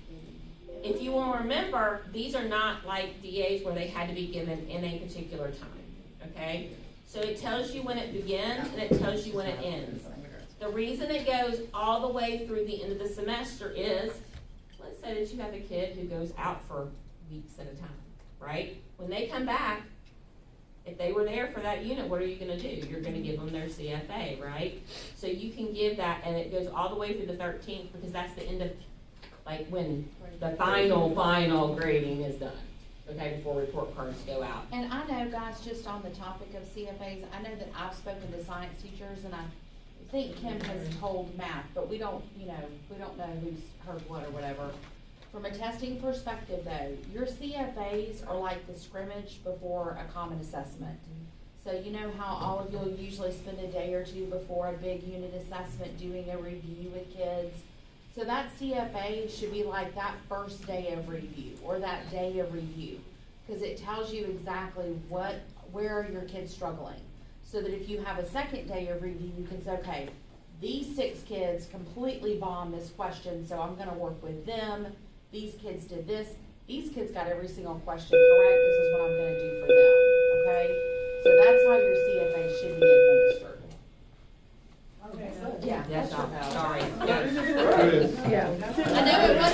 If you will remember, these are not like DAs where they had to be given in a particular time, okay? So it tells you when it begins and it tells you when it ends. The reason it goes all the way through the end of the semester is, let's say that you have a kid who goes out for weeks at a time, right? When they come back, if they were there for that unit, what are you gonna do? You're gonna give them their CFA, right? So you can give that, and it goes all the way through the 13th, because that's the end of, like, when the final grading is done, okay, before report cards go out. And I know, guys, just on the topic of CFAs, I know that I've spoken to science teachers, and I think Kim has told math, but we don't, we don't know who's heard what or whatever. From a testing perspective though, your CFAs are like the scrimmage before a common assessment. So you know how all of you'll usually spend a day or two before a big unit assessment doing a review with kids? So that CFA should be like that first day of review or that day of review. Cause it tells you exactly where are your kids struggling. So that if you have a second day of review, you can say, okay, these 6 kids completely bombed this question, so I'm gonna work with them. These kids did this. These kids got every single question correct. This is what I'm gonna do for them, okay? So that's how your CFA should be administered. Okay. Yeah, that's not, sorry. There it is. Yeah. I know it was